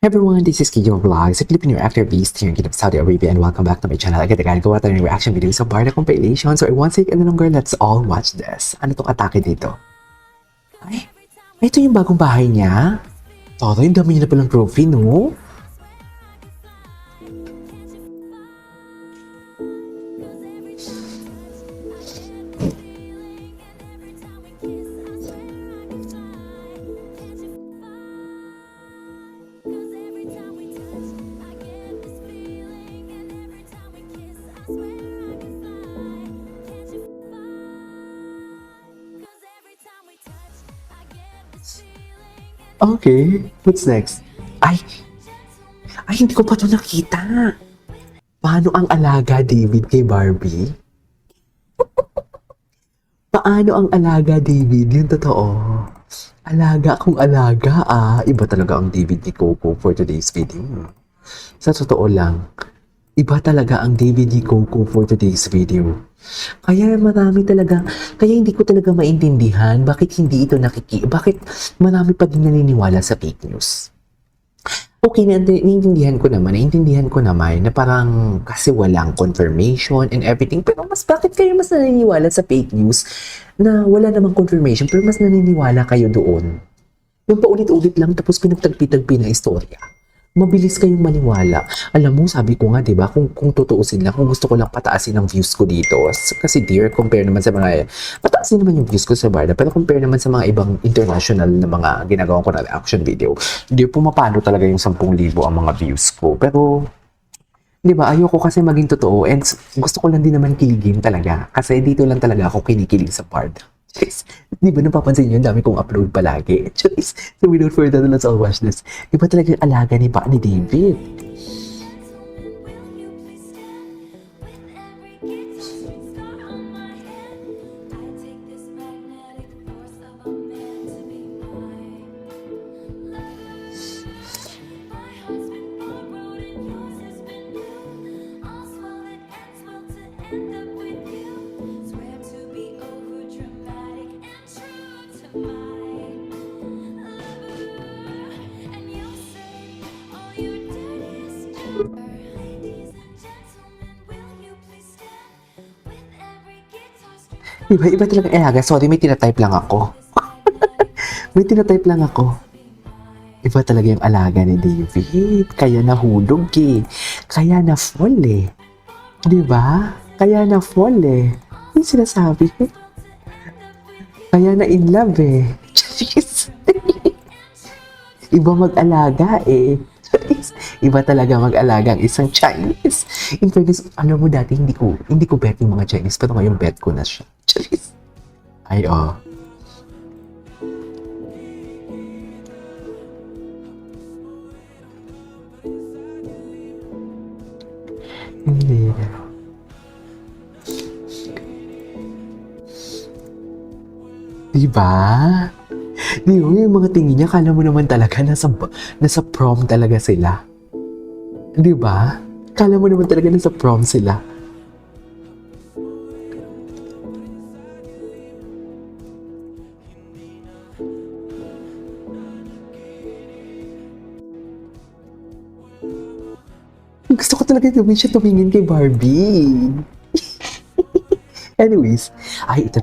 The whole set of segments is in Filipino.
Everyone, this is Kiyo Vlogs, a Filipino actor based here in Kingdom, Saudi Arabia, and welcome back to my channel. Agad-agad gawa tayo ng reaction video sa Barda compilation. So I won't take any longer, let's all watch this. Ano tong atake dito? Ay, ito yung bagong bahay niya? Toto, yung dami niya na palang trophy, no? Okay, what's next? Ay, hindi ko pa ito nakita. Paano ang alaga, David, kay Barbie? Paano ang alaga, David? Yung totoo. Alaga kung alaga, Iba talaga ang David ni Coco for today's video. Sa totoo lang, iba talaga ang David ni Coco for today's video. Kaya hindi ko talaga maintindihan bakit bakit marami pa din naniniwala sa fake news. Okay, naiintindihan ko naman na parang kasi walang confirmation and everything, pero bakit kayo mas naniniwala sa fake news na wala namang confirmation pero mas naniniwala kayo doon? Yung paulit-ulit lang tapos pinagtagpi-tagpi na istorya. Mabilis kayong maniwala. Alam mo, sabi ko nga, diba, kung tutuusin lang, kung gusto ko lang pataasin ang views ko dito. Kasi dear, compare naman sa mga, pataasin naman yung views ko sa Barda, pero compare naman sa mga ibang international na mga ginagawa ko na reaction video, di pumapalo talaga yung 10,000 ang mga views ko. Pero, di ba, ayoko kasi maging totoo and gusto ko lang din naman kiligin talaga. Kasi dito lang talaga ako kinikilig sa Barda. Di ba napapansin nyo, dami kong upload palagi. So without further ado, let's all watch this. Iba talaga yung alaga ni David. Iba talaga alaga. Sorry, may tinatype lang ako. Iba talaga yung alaga ni David. Kaya nahulog Kaya na-fall Diba? Kaya na-fall Yung sinasabi Kaya na in love Charis. Iba mag-alaga Iba talaga mag-alaga ang isang Chinese. In fairness, alam mo dati hindi ko bet yung mga Chinese, pero ngayon bet ko na siya. Chinese. Ay, Hindi. Diba? Di ba, yung mga tingin niya, kala mo naman talaga nasa prom talaga sila. Di ba? Kala mo naman talaga nasa prom sila. Gusto ko talaga naman siya tumingin kay Barbie. Anyways, ito.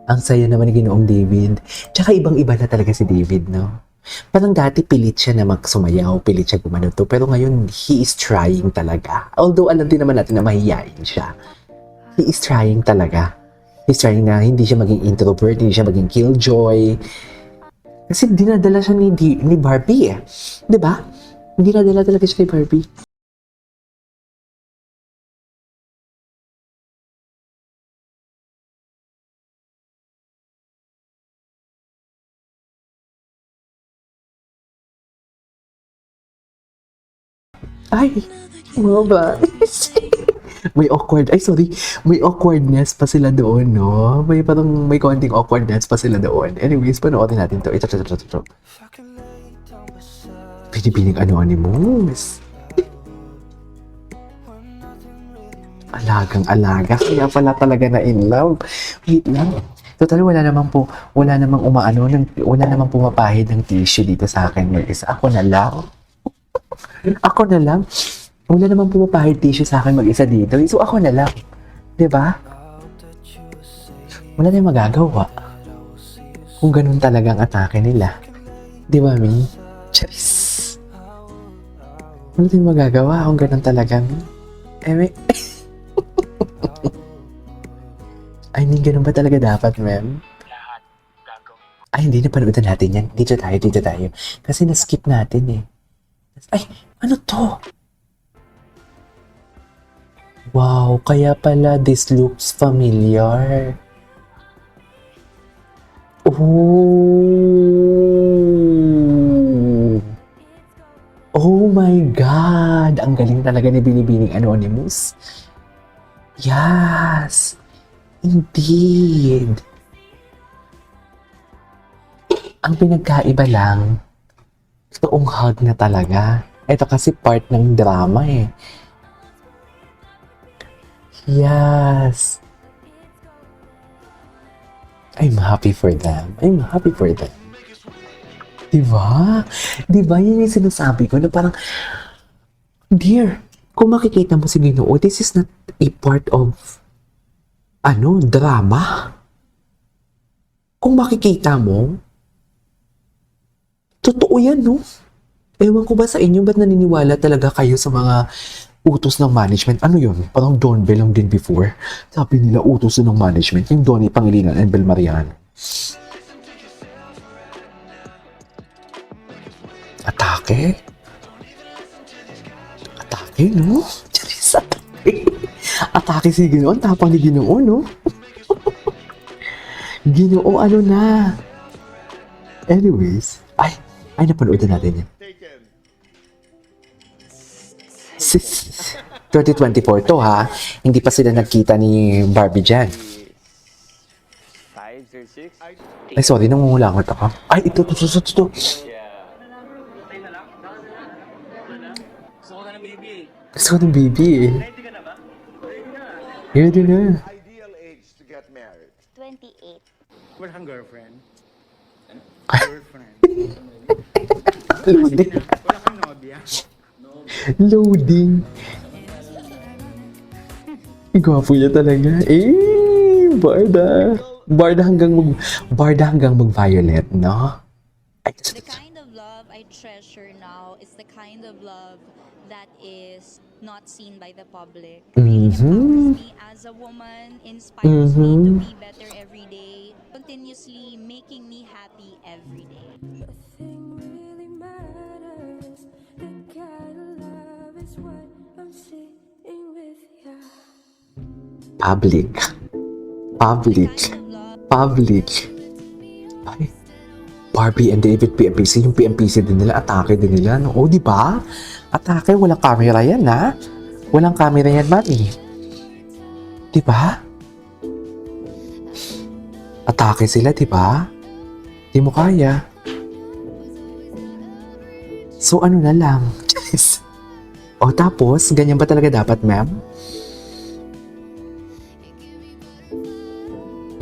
Ang saya naman ni Ginoong David. Tsaka ibang-iba na talaga si David, no? Parang dati pilit siya na magsumayaw, pilit siya gumanoto, pero ngayon he is trying talaga. Although alam din naman natin na mahihain siya. He is trying talaga. He's trying na hindi siya maging introvert, hindi siya maging killjoy. Kasi dinadala siya ni Barbie Diba? Dinadala talaga siya ni Barbie. Ay, maba. May awkwardness pa sila doon, no? May konting awkwardness pa sila doon. Anyways, panoorin natin to. Ito. Pinipiling anonymous. Alagang-alaga. Kaya pala talaga na in love. Wait lang. Total, wala namang wala namang pumapahid ng tissue dito sa akin mag-isa. Ako na lang. Ako na lang. Wala namang pumapahid tissue sa akin mag-isa dito. So, ako na lang. 'Di ba? Wala tayong magagawa. Kung ganun talagang atake nila. 'Di ba, Mi? Charis. Wala tayong magagawa kung ganun talagang... I mean, ganun ba talaga dapat, ma'am? Ay, hindi na panoodin natin yan. Dito tayo. Kasi na-skip natin eh. Ay, ano to? Wow, kaya pala this looks familiar. Oh! Oh my God! Ang galing talaga ni Binibining Anonymous. Yes! Indeed! Ang pinagkaiba lang, toong hug na talaga. Ito kasi part ng drama eh. Yes! I'm happy for them. Diba? Diba yun yung sinasabi ko na parang, dear, kung makikita mo si Ginoo, this is not a part of, drama. Kung makikita mo, totoo yan, no? Ewan ko ba sa inyo, ba't naniniwala talaga kayo sa mga utos ng management? Ano yun? Parang Don Bell lang din before. Sabi nila, utos ng management. Yung Donnie Pangilinan and Bel Mariano. Atake? Atake, no? Charis, atake. Atake si Ginoo. Ang tapang ni Ginoo, no? Ginoo, ano na? Anyways, ay, napanood na natin yan. 2024 to ha. Hindi pa sila nagkita ni Barbie dyan. 5 or 6? Ay, sorry, nangungulangot ako. Ay, ito. Yeah. Gusto ko ng baby eh. Ready na. Ideal age to get married. 28. Wala kang girlfriend? Loading. Wala kang nobya? Loading. Gwapo niya talaga. Barda. Barda hanggang mag-violet, no? Ay, The kind of love I treasure now is the kind of love that is not seen by the public. Really empowers me as a woman, inspires me to be better every day, continuously making me happy every day. Nothing really matters. The kind of love is what I'm seeing with ya. public. Ay, Barbie and David PMPC. Yung PMPC din nila, atake din nila. No? O, di ba? Atake, walang camera yan, ha? Walang camera yan, mami. Di ba? Atake sila, di ba? Di mo kaya. So, ano na lang? Jeez. O, tapos, ganyan ba talaga dapat, ma'am?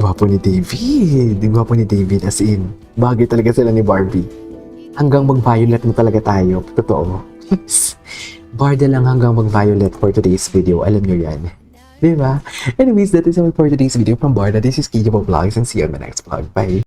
Gwapo ni David. Gwapo ni David, as in. Bagay talaga sila ni Barbie. Hanggang mag-violet na talaga tayo. Totoo. Barda lang hanggang mag-violet for today's video. Alam nyo yan. Diba? Anyways, that is all for today's video from Barda. This is Kijo Vlogs and see you on the next vlog. Bye!